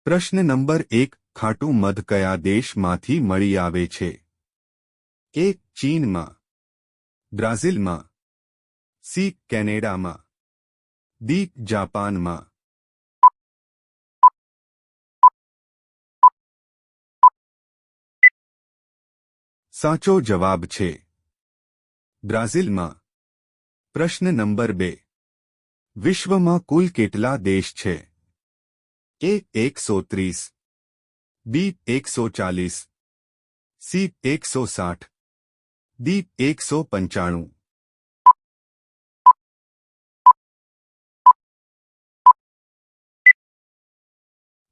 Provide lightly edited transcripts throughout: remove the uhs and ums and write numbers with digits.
પ્રશ્ન નંબર 1 ખાટું મધ કયા દેશમાંથી મળી આવે છે? એ. ચીનમાં, બ્રાઝિલમાં, સી. કેનેડામાં, ડી. જાપાનમાં. સાચો જવાબ છે બ્રાઝિલમાં. પ્રશ્ન નંબર 2 વિશ્વમાં કુલ કેટલા દેશ છે? એ. 130, બી. 140, સી. 160, ડી. 195.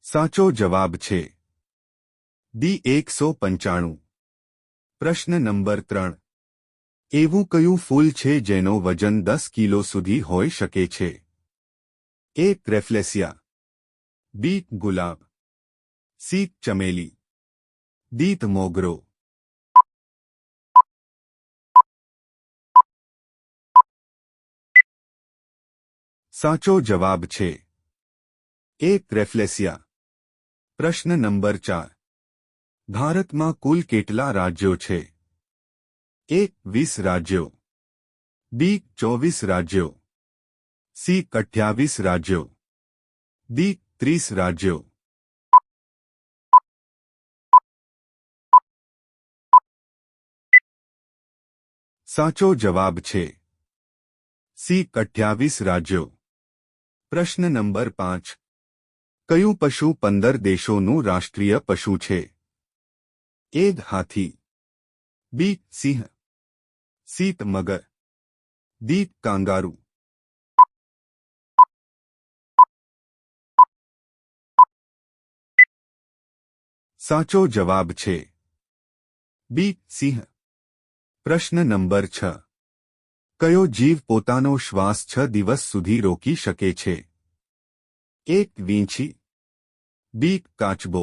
સાચો જવાબ છે ડી. 195. પ્રશ્ન નંબર 3 એવું કયું ફૂલ છે જેનો વજન 10 કિલો સુધી હોઈ શકે છે? એ. રેફ્લેસિયા, બી. ગુલાબ, સી. ચમેલી, ડી. મોગરો. સાચો જવાબ છે એ. રેફ્લેસિયા. પ્રશ્ન નંબર 4 ભારતમાં કુલ કેટલા રાજ્યો છે? એ. 20 રાજ્યો, બી. 24 રાજ્યો, સી. 28 રાજ્યો, ડી. 30 રાજ્યો. સાચો જવાબ છે સી. 28 રાજ્યો. પ્રશ્ન નંબર 5 કયું પશુ 15 દેશોનું રાષ્ટ્રીય પશુ છે? એ. હાથી, બી. સિંહ, સી. મગર, ડી. કાંગારૂ. સાચો જવાબ છે બી. સિંહ. પ્રશ્ન નંબર 6 કયો જીવ પોતાનો શ્વાસ 6 દિવસ સુધી રોકી શકે છે? એ. વીંછી, બી. કાચબો,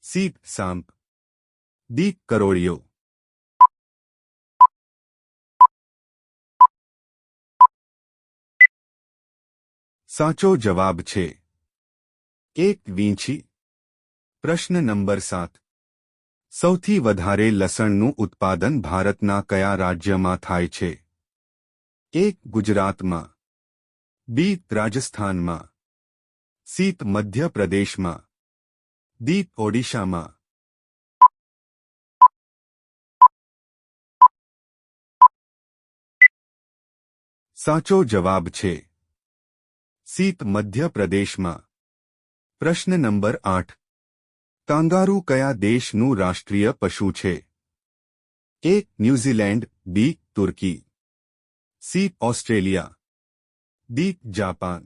સી. સાંપ, ડી. કરોળિયો. સાચો જવાબ છે એ. વીંછી. પ્રશ્ન નંબર 7 સૌથી વધારે લસણનું ઉત્પાદન ભારતના કયા રાજ્યમાં થાય છે? એ. ગુજરાતમાં, બી. રાજસ્થાનમાં, સી. મધ્ય પ્રદેશમાં, ડી. ઓડિશામાં. સાચો જવાબ છે સી. મધ્ય પ્રદેશમાં. પ્રશ્ન નંબર 8 કાંગારૂ કયા દેશનું રાષ્ટ્રીય પશુ છે? એ. ન્યૂઝીલેન્ડ, બી. તુર્કી, સી. Australia, D. જાપાન.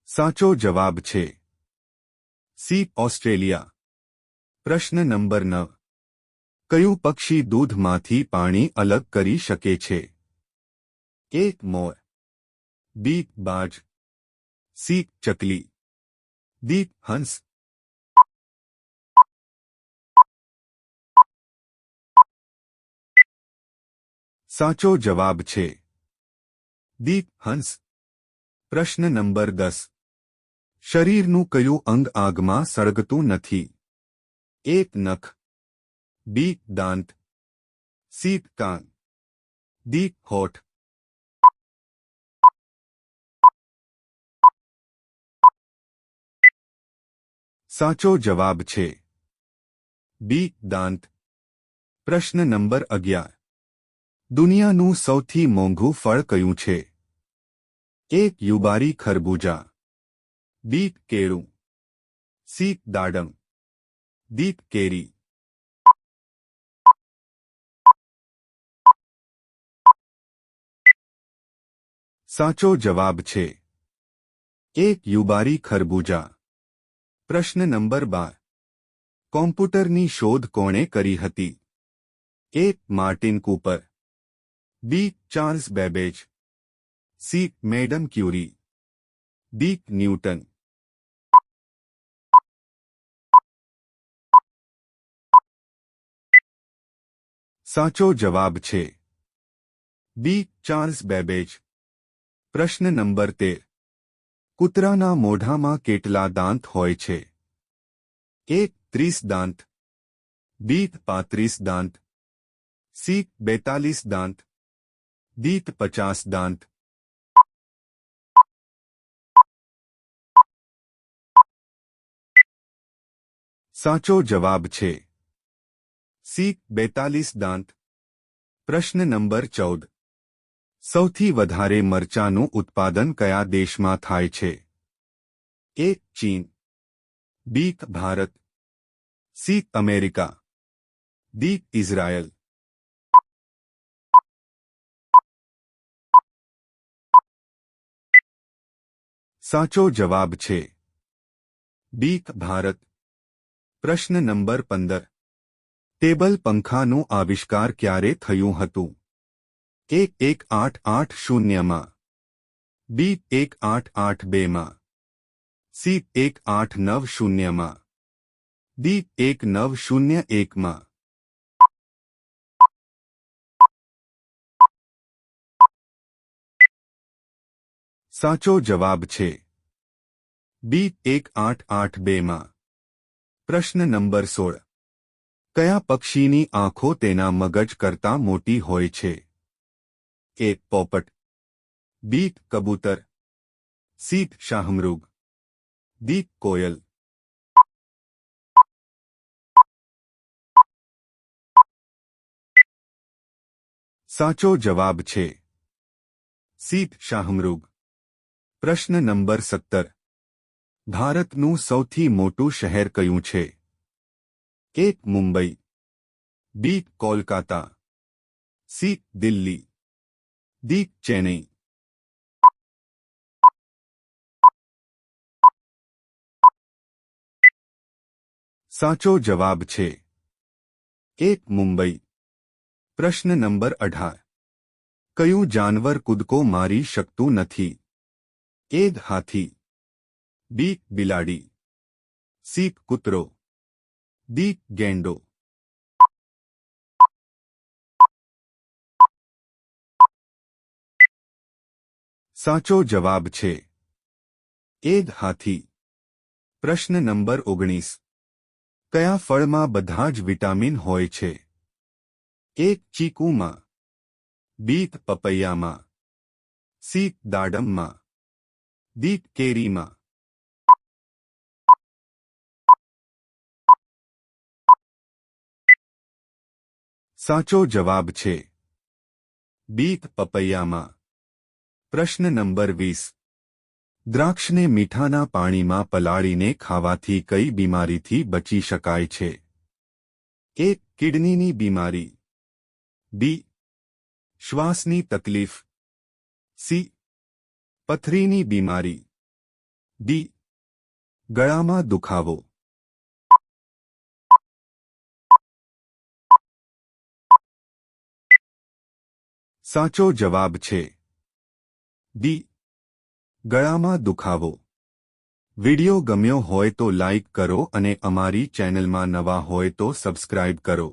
સાચો જવાબ છે સી. ઓસ્ટ્રેલિયા. પ્રશ્ન નંબર 9 કયું પક્ષી દૂધમાંથી પાણી અલગ કરી શકે છે? એ. મોર, બી. બાજ, સી. ચકલી, ડી. હંસ. સાચો જવાબ છે ડી. હંસ. પ્રશ્ન નંબર 10 શરીરનું કયું અંગ આગમાં સળગતું નથી? એ. નખ, બી. દાંત, સી. કાન, ડી. હોઠ. સાચો જવાબ છે બી. દાંત. પ્રશ્ન નંબર 11 દુનિયાનું સૌથી મોંઘું ફળ કયું છે? એ. યુબારી ખરબૂજા, બી. કેળું, સી. દાડમ, ડી. કેરી. સાચો જવાબ છે એ. યુબારી ખરબૂજા. પ્રશ્ન નંબર 12 કોમ્પ્યુટરની શોધ કોણે કરી હતી? A. Martin Cooper, B. Charles Babbage, C. Madam Curie, D. Newton. સાચો જવાબ છે બી. Charles Babbage. પ્રશ્ન નંબર 13. કૂતરાના મોઢામાં કેટલા દાંત હોય છે? એ. 30 દાંત. બી. 35 દાંત. સી. 42 દાંત. ડી. 50 દાંત. સાચો જવાબ છે સી. 42 દાંત. પ્રશ્ન નંબર 14. સૌથી વધારે મરચાનું ઉત્પાદન કયા દેશમાં થાય છે? એ. ચીન. B. Bharat. C. America. D. Israel. સાચો જવાબ છે બી. ભારત. પ્રશ્ન નંબર 15. ટેબલ પંખાનું આવિષ્કાર ક્યારે થયું હતું? એ. 1880માં. બી. 1882માં. સી. 1890માં. ડી. 1901માં. સાચો જવાબ છે બી. 1882માં. પ્રશ્ન નંબર 16. કયા પક્ષીની આંખો તેના મગજ કરતાં મોટી હોય છે? એ. પોપટ. બી. કબૂતર. સી. શાહમૃગ. ડી. કોયલ. સાચો જવાબ છે સી. શાહમૃગ. પ્રશ્ન નંબર 17. ભારતનું સૌથી મોટું શહેર કયું છે? એ. મુંબઈ. બી. કોલકાતા. સી. દિલ્હી. ડી. ચેન્નઈ. સાચો જવાબ છે એ. મુંબઈ. પ્રશ્ન નંબર 18. કયું જાનવર કૂદકો મારી શકતું નથી? એ. હાથી. બી. બિલાડી. સી. કૂતરો. ડી. ગેંડો. સાચો જવાબ છે એ. હાથી. પ્રશ્ન નંબર 19. કયા ફળમાં બધા જ વિટામિન હોય છે? એ. ચીકુમાં. બી. પપૈયામાં. સી. દાડમમાં. ડી. કેરીમાં. સાચો જવાબ છે બી. પપૈયામાં. પ્રશ્ન નંબર 20. દ્રાક્ષને મીઠાના પાણીમાં પલાળીને ખાવાથી કઈ બીમારીથી બચી શકાય છે? એ. કિડનીની બીમારી. બી. શ્વાસની તકલીફ. સી. પથરીની બીમારી. ડી. ગળામાં દુખાવો. સાચો જવાબ છે ડી. ગળામાં દુખાવો. વિડિયો ગમ્યો હોય તો લાઇક કરો અને અમારી ચેનલમાં નવા હોય તો સબસ્ક્રાઇબ કરો.